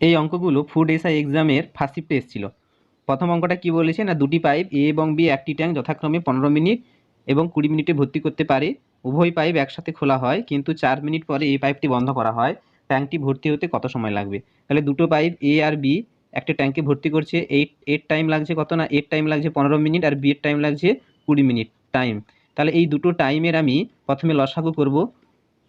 এই অঙ্কগুলো food SI এক্সামের ফার্স্ট শিফটে এসেছিল। প্রথম অঙ্কটা কি বলেছে না, দুটি পাইপ এ এবং বি একটি ট্যাঙ্ক যথাক্রমে 15 মিনিট এবং 20 মিনিটে ভর্তি করতে পারে। উভয় পাইপ একসাথে খোলা হয়, কিন্তু 4 মিনিট পরে এই পাইপটি বন্ধ করা হয়। ট্যাঙ্কটি ভর্তি হতে কত সময় লাগবে? তাহলে দুটো পাইপ এ আর বি একটা ট্যাঙ্কে ভর্তি করছে। এর টাইম লাগছে কত না, এর টাইম লাগছে 15 মিনিট আর বি এর টাইম লাগছে 20 মিনিট টাইম। তাহলে এই দুটো টাইমের আমি প্রথমে লসাগু করব।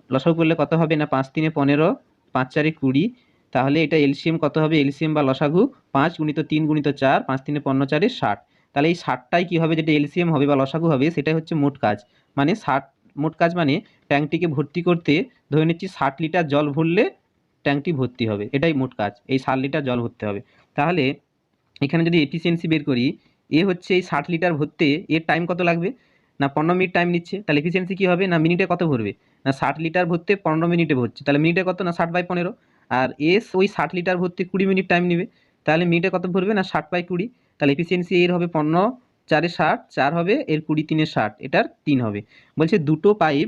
লসাগু করলে কত হবে না, 5 3 15, 5 4 20। তাহলে এটা এলসিএম কত হবে, এলসিএম বা লসাগু 5 গুণিত 3 গুণিত 4, 5 3 15 4 60। তাহলে এই 60টাই কী হবে, যেটা এলসিএম হবে বা লসাগু হবে, সেটাই হচ্ছে মোট কাজ। মানে 60 মোট কাজ মানে ট্যাঙ্কটিকে ভর্তি করতে ধরে নিচ্ছি 60 লিটার জল ভরলে ট্যাঙ্কটি ভর্তি হবে, এটাই মোট কাজ, এই 60 লিটার জল ভরতে হবে। তাহলে এখানে যদি এফিসিয়েন্সি বের করি, এ হচ্ছে এই 60 লিটার ভরতে এর টাইম কত লাগবে না, 15 মিনিট টাইম নিচ্ছে। তাহলে এফিসিয়েন্সি কী হবে না, মিনিটে কত ভরবে না, 60 লিটার ভরতে 15 মিনিটে ভরছে, তাহলে মিনিটে কত না 60/15। আর এস ওই 60 লিটার ভর্তি 20 মিনিট টাইম নেবে, তাহলে মিনিটে কত ভরবে না 60/20। তাহলে এফিসিয়েন্সি এর হবে 15 4 60, 4 হবে, এর 20 3 60, এটার 3 হবে। বলছে দুটো পাইপ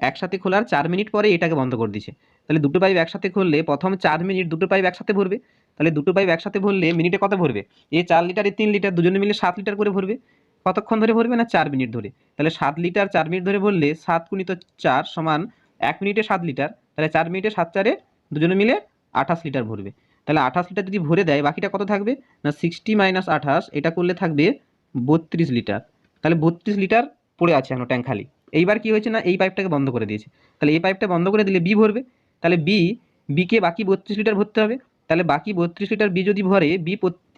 একসাথে খোলার 4 মিনিট পরে এটাকে বন্ধ করে দিচ্ছে। তাহলে দুটো পাইপ একসাথে খুললে প্রথম 4 মিনিট দুটো পাইপ একসাথে ভরবে। তাহলে দুটো পাইপ একসাথে ভরলে মিনিটে কত ভরবে, এ 4 লিটার এ 3 লিটার, দুজনে মিলে 7 লিটার করে ভরবে। কতক্ষণ ধরে ভরবে না, 4 মিনিট ধরে। তাহলে 7 লিটার 4 মিনিট ধরে ভরলে 7 গুণিত 4 সমান 1 মিনিটে 7 লিটার। তাহলে 4 মিনিটে 7 4-এ দুজনে মিলে 28 লিটার ভরবে। তাহলে 28 লিটার যদি ভরে দেয়, বাকিটা কত থাকবে না, 60 - 28, এটা করলে থাকবে 32 লিটার। তাহলে 32 লিটার পড়ে আছে এখনো ট্যাঙ্ক খালি। এইবার কি হয়েছে না, এই পাইপটাকে বন্ধ করে দিয়েছে। তাহলে এই পাইপটা বন্ধ করে দিলে বি ভরবে। তাহলে বিকে বাকি 32 লিটার ভরতে হবে। তাহলে বাকি 32 লিটার বি যদি ভরে, বি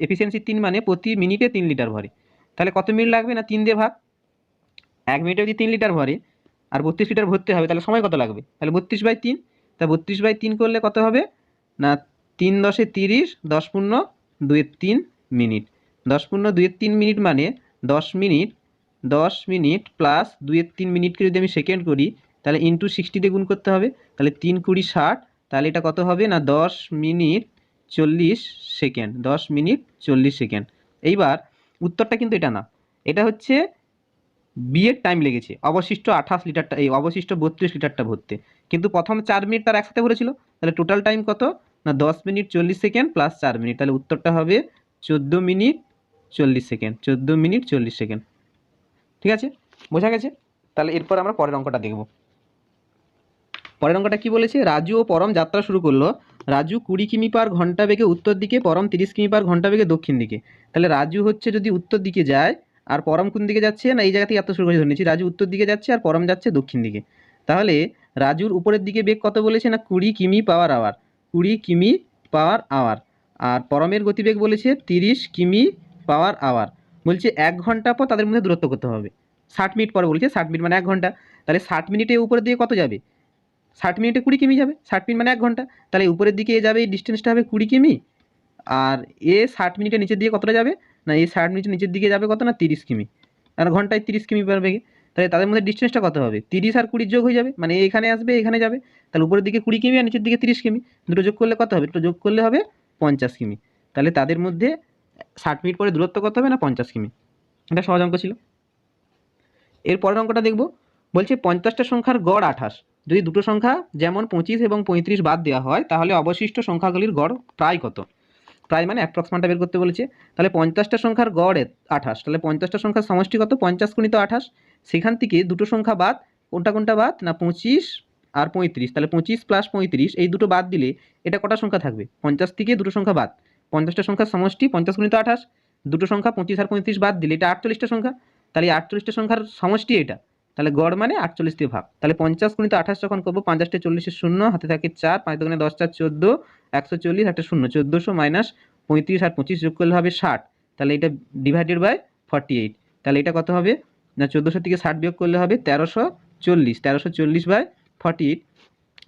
এফিসিয়েন্সি 3 মানে প্রতি মিনিটে 3 লিটার ভরে। তাহলে কত মিনিট লাগবে না, 3 দিয়ে ভাগ। 1 মিনিটে যদি 3 লিটার ভরে আর 32 লিটার ভরতে হবে, তাহলে সময় কত লাগবে, তাহলে 32/3। তা 32/3 করলে কত হবে না, 3 10 30, 10 পূর্ণ 2 3 মিনিট। 10 পূর্ণ 2 3 মিনিট মানে 10 মিনিট। 10 মিনিট প্লাস 2 3 মিনিটকে যদি আমি সেকেন্ড করি, তাহলে ইন্টু 60 দিয়ে গুণ করতে হবে। তাহলে 3 20 60, তাহলে এটা কত হবে না, 10 মিনিট 40 সেকেন্ড। 10 minute 40 second. এইবার উত্তরটা কিন্তু এটা না, এটা হচ্ছে বিয়ের টাইম লেগেছে অবশিষ্ট 28 লিটারটা, এই অবশিষ্ট 32 লিটারটা ভরতে। কিন্তু প্রথম 4 মিনিট তার একসাথে ভরেছিল। তাহলে টোটাল টাইম কত না, 10 মিনিট 40 সেকেন্ড প্লাস 4 মিনিট। তাহলে উত্তরটা হবে 14 মিনিট 40 সেকেন্ড। 14 minute 40 second. ঠিক আছে, বোঝা গেছে? তাহলে এরপর আমরা পরের অঙ্কটা দেখব। পরের অঙ্কটা কি বলেছে, রাজু ও পরম যাত্রা শুরু করলো। রাজু 20 কিমি পার ঘন্টা বেগে উত্তর দিকে, পরম 30 কিমি পার ঘন্টা বেগে দক্ষিণ দিকে। তাহলে রাজু হচ্ছে যদি উত্তর দিকে যায়, আর পরম কোন দিকে যাচ্ছে না, এই জায়গা থেকে যাত্রা শুরু করে ধরে নিচ্ছি রাজু উত্তর দিকে যাচ্ছে আর পরম যাচ্ছে দক্ষিণ দিকে। তাহলে রাজুর উপরের দিকে বেগ কত বলেছে না, 20 কিমি পাওয়ার আওয়ার। 20 কিমি পাওয়ার আওয়ার। আর পরমের গতিবেগ বলেছে 30 কিমি পাওয়ার আওয়ার। বলছে 1 ঘন্টা পর তাদের মধ্যে দূরত্ব করতে হবে। 60 মিনিট পরে বলেছে, 60 মিনিট মানে 1 ঘন্টা। তাহলে 60 মিনিটে উপরের দিকে কত যাবে, 60 মিনিটে 20 কিমি যাবে। 60 মিনিট মানে 1 ঘন্টা। তাহলে উপরের দিকে এ যাবে, এই ডিস্টেন্সটা হবে 20 কিমি। আর এ 60 মিনিটের নিচের দিকে কতটা যাবে না, এই 60 মিনিটের নিচের দিকে যাবে কত না, 30 কিমি। আর ঘন্টায় 30 কিমি পার বেগে। তাহলে তাদের মধ্যে ডিস্টেন্সটা কত হবে, 30 আর 20 যোগ হয়ে যাবে, মানে এখানে আসবে এখানে যাবে। তাহলে উপরের দিকে 20 কিমি আর নিচের দিকে 30 কিমি, দুটো যোগ করলে কত হবে, দুটো যোগ করলে হবে 50 কিমি। তাহলে তাদের মধ্যে 60 মিনিট পরে দূরত্ব কত হবে না, 50 কিমি। এটা সহজ অঙ্ক ছিল। এর পরের অঙ্কটা দেখব। বলছে 50টা সংখ্যার গড় 28। যদি দুটো সংখ্যা যেমন 25 এবং 35 বাদ দেওয়া হয়, তাহলে অবশিষ্ট সংখ্যাগুলির গড় প্রায় কত। প্রায় মানে অ্যাপ্রক্স মানটা বের করতে বলেছে। তাহলে 50টা সংখ্যার গড় 28, তাহলে 50টা সংখ্যার সমষ্টি কত, 50 গুণিত 28। সেখান থেকে দুটো সংখ্যা বাদ, কোনটা কোনটা বাদ না, 25 আর 35। তাহলে 25 প্লাস 35 এই দুটো বাদ দিলে এটা কটা সংখ্যা থাকবে, 50 থেকে দুটো সংখ্যা বাদ। 50টা সংখ্যার সমষ্টি 50 গুণিত 28, দুটো সংখ্যা 25 আর 35 বাদ দিলে এটা 48টা সংখ্যা। তাহলে 48টা সংখ্যার সমষ্টি এটা। তাহলে গড় মানে 48 দিয়ে ভাগ। তাহলে 50 গুণিত 28 যখন করবো, 5 8 40 শূন্য, হাতে থাকে 4, 5 দুগুণে 10 4 14, 140, একটা শূন্য, 1400 মাইনাস 35 আর 25 যোগ করলে হবে 60। তাহলে এটা ডিভাইডেড বাই 48। তাহলে এটা কত হবে না, 1400 থেকে 60 বিয়োগ করলে হবে 1340। 1340/48।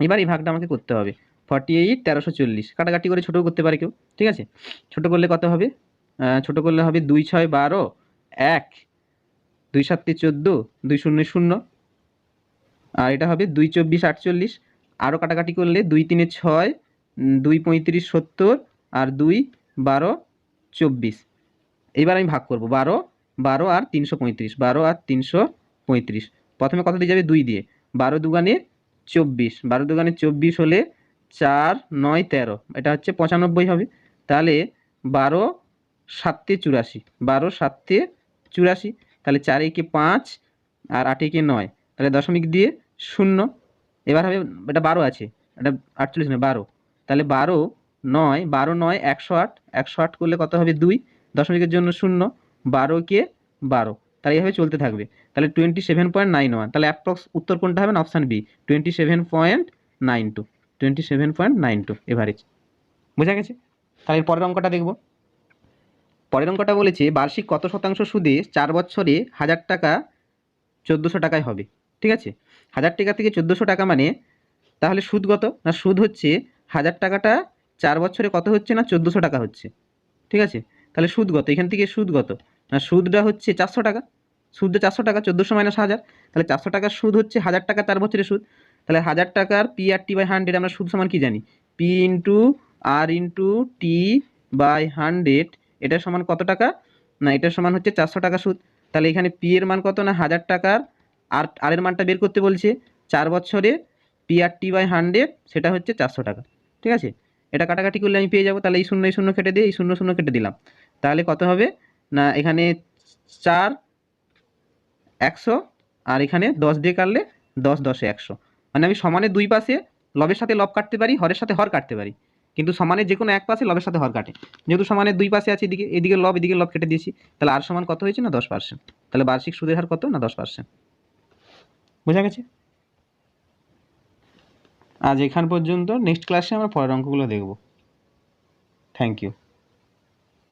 এবার এই ভাগটা আমাকে করতে হবে। 48 1340 কাটাকাটি করে ছোটো করতে পারে কেউ, ঠিক আছে। ছোটো করলে কত হবে, ছোটো করলে হবে 2 6 12, 1 2 7 14, 2 0 0। আর এটা হবে 2 24 48। আরও কাটাকাটি করলে 2 3 6, 2 35 70, আর 2 12 24। এবার আমি ভাগ করব 12, 12 আর 335, 12 আর 335। প্রথমে কত দিয়ে যাবে, 2 দিয়ে। 12 দুগুণে 24, 12 দুগুণে 24 হলে 4 9 13, এটা হচ্ছে 95 হবে। তাহলে 12 7 84, 12 7 84, তাহলে 4 একে 5 আর 8 একে 9, তাহলে দশমিক দিয়ে 0। এবার হবে, এটা 12 আছে, এটা 48 নয় 12, তাহলে 12 9, 12 9 108, 108 করলে কত হবে 2, দশমিকের জন্য 0, 12 কে 12, তাহলে এইভাবে চলতে থাকবে। তাহলে 27.91, তাহলে অ্যাপ্রক্স উত্তর কোনটা হবে না, অপশান বি 27.92, 27.92 এভারেজ। বোঝা গেছে? তাহলে পরের অঙ্কটা দেখব। পরের অঙ্কটা বলেছে বার্ষিক কত শতাংশ সুদে 4 বছরে 1000 টাকা 1400 টাকায় হবে। ঠিক আছে, 1000 টাকা থেকে 1400 টাকা মানে, তাহলে সুদ কত না, সুদ হচ্ছে 1000 টাকাটা 4 বছরে কত হচ্ছে না 1400 টাকা হচ্ছে। ঠিক আছে, তাহলে সুদ কত, এখান থেকে সুদ কত না, সুদটা হচ্ছে 400 টাকা, সুদটা 400 টাকা, 1400 মাইনাস 1000, তাহলে 400 টাকার সুদ হচ্ছে 1000 টাকা 4 বছরের সুদ। তাহলে 1000 টাকার পি আর টি বাই 100, আমরা সুদ সমান কি জানি, P into R into T by 100, এটা সমান কত টাকা না, এটা সমান হচ্ছে 400 টাকা সুদ। তাহলে এখানে পি এর মান কত না 1000 টাকার, আর এর মানটা বের করতে বলছে 4 বছরে পি আর টি বাই 100, সেটা হচ্ছে 400 টাকা। ঠিক আছে, এটা কাটাকাটি করলে আমি পেয়ে যাবো, তাহলে এই শূন্য কেটে দিয়ে এই শূন্য কেটে দিলাম, তাহলে কত হবে না, এখানে 4 100, আর এখানে 10 দিয়ে কাটলে 10 10 100, মানে আমি সমানের দুই পাশে লবের সাথে লব কাটতে পারি, হরের সাথে হর কাটতে পারি, কিন্তু সমানের যে কোনো এক পাশে লবের সাথে হর কাটে। যেহেতু সমানের দুই পাশে আছে, এদিকে লব এদিকে লব কেটে দিয়েছি, তাহলে আর সমান কত হয়েছে না 10%। তাহলে বার্ষিক সুদের হার কত না 10%। বোঝা গেছে? আজ এখান পর্যন্ত, নেক্সট ক্লাসে আমরা পরের অঙ্কগুলো দেখব। Thank you.